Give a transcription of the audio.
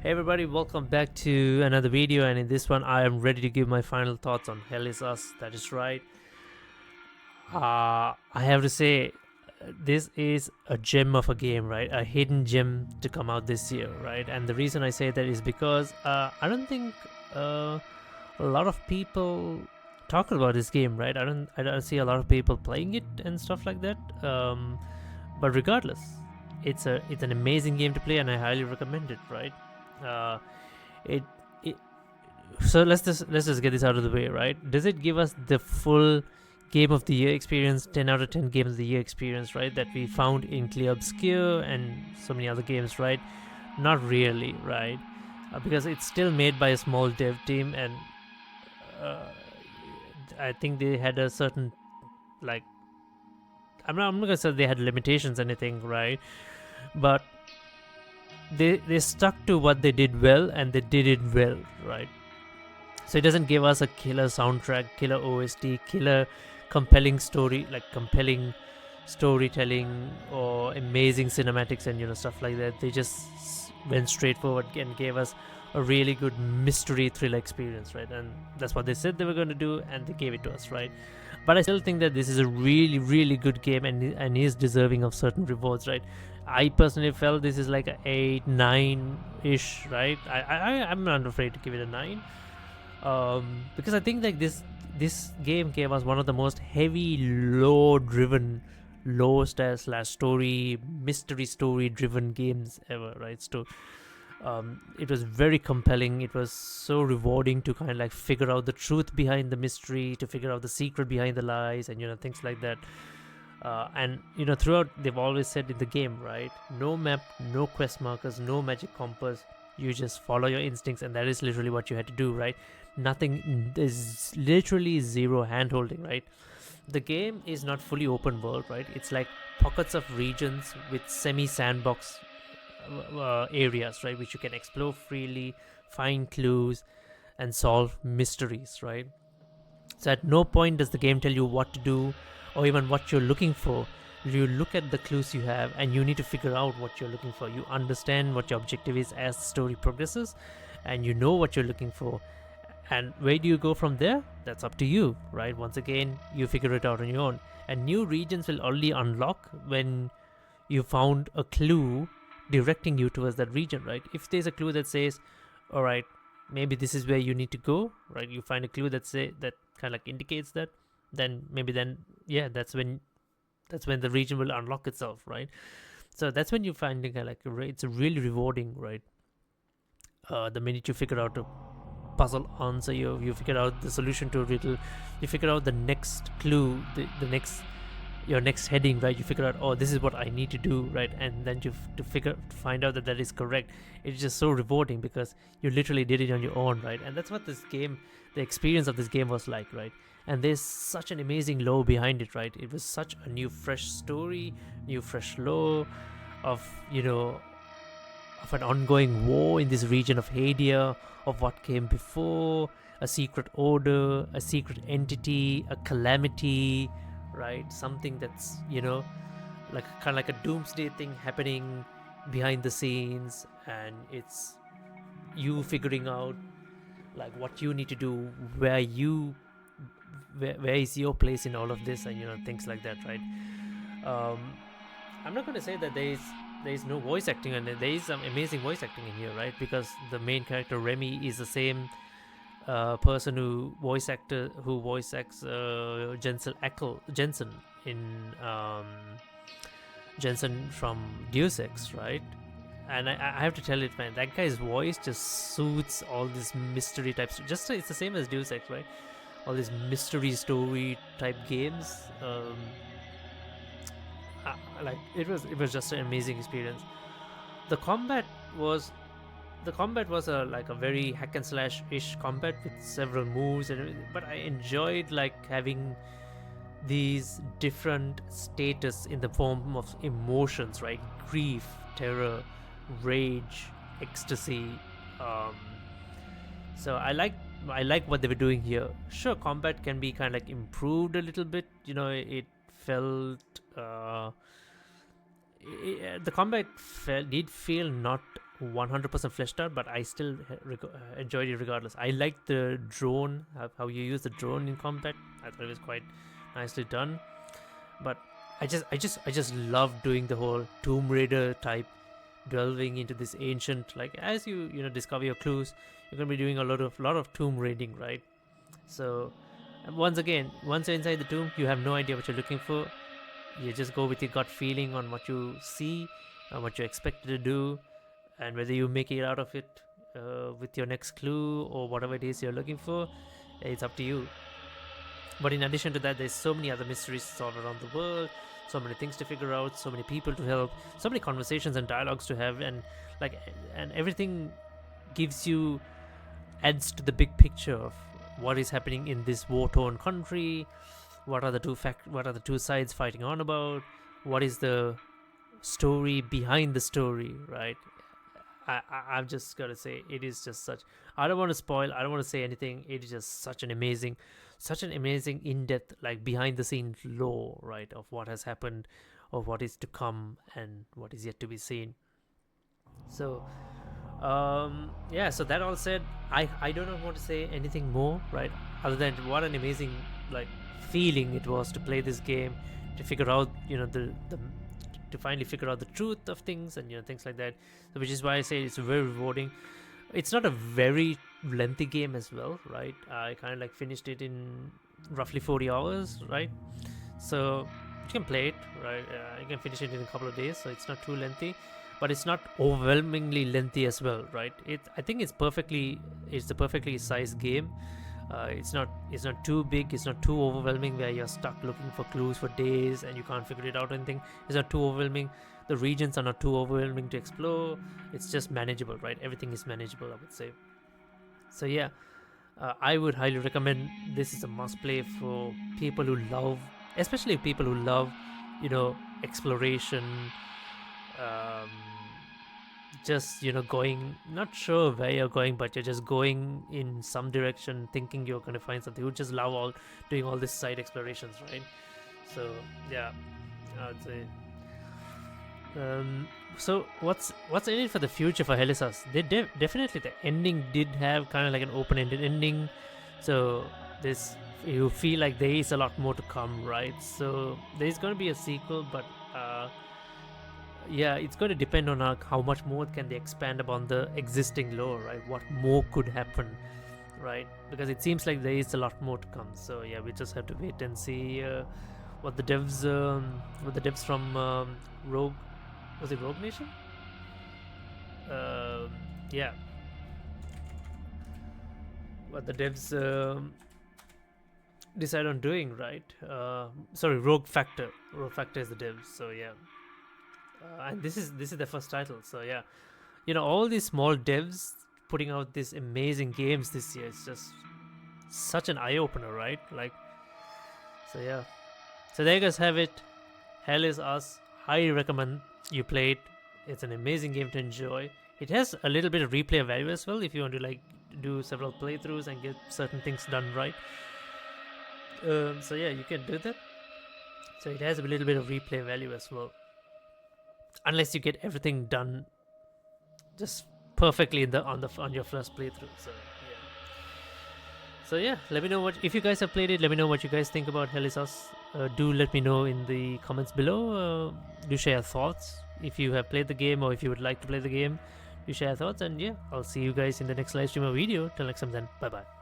Hey everybody, welcome back to another video, and in this one I am ready to give my final thoughts on Hell Is Us. That is right. I have to say, this is a gem of a game, right? A hidden gem to come out this year, right? And the reason I say that is because I don't think a lot of people talk about this game, right? I don't see a lot of people playing it and stuff like that. But regardless, it's an amazing game to play, and I highly recommend it, right? Uh, it it so let's just get this out of the way, right? Does it give us the full game of the year experience, 10 out of 10 games of the year experience, right, that we found in Clear Obscure and so many other games, right? Not really, right? Because it's still made by a small dev team, and uh, I think they had a certain, like, I'm not gonna say they had limitations or anything, right? But they stuck to what they did well, and they did it well, right? So it doesn't give us a killer soundtrack, killer OST, killer compelling story, like compelling storytelling or amazing cinematics and stuff like that. They just went straight forward and gave us a really good mystery thriller experience, right? And that's what they said they were going to do, and they gave it to us, right? But I still think that this is a really, really good game, and is deserving of certain rewards, right? I personally felt this is like a 8, 9 ish, right? I'm not afraid to give it a 9, because I think like this game gave us one of the most heavy lore driven, lore style slash story mystery story driven games ever, right? So it was very compelling. It was so rewarding to kind of like figure out the truth behind the mystery, to figure out the secret behind the lies, and things like that. And throughout they've always said in the game, right? No map, no quest markers, no magic compass. You just follow your instincts, and that is literally what you had to do, right? Nothing. There's literally zero hand holding, right? The game is not fully open world, right? It's like pockets of regions with semi sandbox areas, right, which you can explore freely, find clues, and solve mysteries, right? So at no point does the game tell you what to do or even what you're looking for. You look at the clues you have, and you need to figure out what you're looking for. You understand what your objective is as the story progresses, and you know what you're looking for. And where do you go from there? That's up to you, right? Once again, you figure it out on your own. And new regions will only unlock when you found a clue directing you towards that region, right? If there's a clue that says, all right, maybe this is where you need to go, right? You find a clue that kind of like indicates that, then maybe then, yeah, that's when the region will unlock itself, right? So that's when you find it kind of like it's really rewarding, right? The minute you figure out a puzzle answer, you figure out the solution to a riddle, you figure out the next clue, the next your next heading, right? You figure out, oh, this is what I need to do, right? And then to find out that that is correct. It's just so rewarding because you literally did it on your own, right? And that's what the experience of this game was like, right? And there's such an amazing lore behind it, right? It was such a new fresh story, new fresh lore of of an ongoing war in this region of Hadia, of what came before, a secret order, a secret entity, a calamity, right? Something that's, like kind of like a doomsday thing happening behind the scenes, and it's you figuring out like what you need to do, where is your place in all of this, and things like that, right? um I'm not going to say that there is no voice acting, and there is some amazing voice acting in here, right? Because the main character Remy is the same person who voice acts Jensen in Jensen from Deus Ex, right? And I have to tell it, man, that guy's voice just suits all this mystery types. Just it's the same as Deus Ex, right? All these mystery story type games. Like it was just an amazing experience. The combat was a like a very hack and slash ish combat with several moves and everything, but I enjoyed like having these different status in the form of emotions, right? Grief, terror, rage, ecstasy. um so I like what they were doing here. Sure, combat can be kind of like improved a little bit. It felt the combat did feel not 100% fleshed out, but I still enjoyed it regardless. I liked the drone, how you use the drone in combat. I thought it was quite nicely done. But I just love doing the whole Tomb Raider type, delving into this ancient, like, as you discover your clues, you're gonna be doing a lot of tomb raiding, right? So once again, once you're inside the tomb, you have no idea what you're looking for. You just go with your gut feeling on what you see, what you're expected to do, and whether you make it out of it with your next clue or whatever it is you're looking for, it's up to you. But in addition to that, there's so many other mysteries to solve around the world, so many things to figure out, so many people to help, so many conversations and dialogues to have, and everything adds to the big picture of what is happening in this war-torn country. What are the two sides fighting on about? What is the story behind the story, right? I've just got to say, it is just such. I don't want to spoil. I don't want to say anything. It is just such an amazing in-depth, like, behind-the-scenes lore, right, of what has happened, of what is to come, and what is yet to be seen. So, so that all said, I don't want to say anything more, right, other than what an amazing, like, feeling it was to play this game, to figure out, to finally figure out the truth of things, and things like that. So, which is why I say it's very rewarding. It's not a very lengthy game as well, right? I kind of like finished it in roughly 40 hours, right? So you can play it, right? You can finish it in a couple of days, so it's not too lengthy, but it's not overwhelmingly lengthy as well, right? I think it's a perfectly sized game. It's not too big, it's not too overwhelming where you're stuck looking for clues for days and you can't figure it out or anything. It's not too overwhelming. The regions are not too overwhelming to explore. It's just manageable, right? Everything is manageable, I would say. So yeah, I would highly recommend. This is a must play for people who love, especially people who love, exploration, just going, not sure where you're going, but you're just going in some direction thinking you're going to find something. You just love doing all this side explorations, right? So yeah, I'd say. So what's in it for the future for Helisas? They definitely, the ending did have kind of like an open-ended ending, so you feel like there is a lot more to come, right? So there's going to be a sequel, but it's going to depend on how much more can they expand upon the existing lore, right? What more could happen, right? Because it seems like there is a lot more to come. So yeah, we just have to wait and see what the devs from Rogue. Was it Rogue Nation? Yeah. What the devs decide on doing, right? Rogue Factor. Rogue Factor is the devs, so yeah. And this is the first title, so yeah. All these small devs putting out these amazing games this year. It's just such an eye-opener, right? Like, so yeah. So there you guys have it. Hell is Us. Highly recommend you play it. It's an amazing game to enjoy. It has a little bit of replay value as well if you want to like do several playthroughs and get certain things done right. So yeah, you can do that. So it has a little bit of replay value as well, unless you get everything done just perfectly on your first playthrough. So yeah, let me know if you guys have played it. Let me know what you guys think about Hell is Us. Do let me know in the comments below. Do share your thoughts if you have played the game, or if you would like to play the game. Do share your thoughts, and yeah, I'll see you guys in the next live stream or video. Till next time then, bye bye.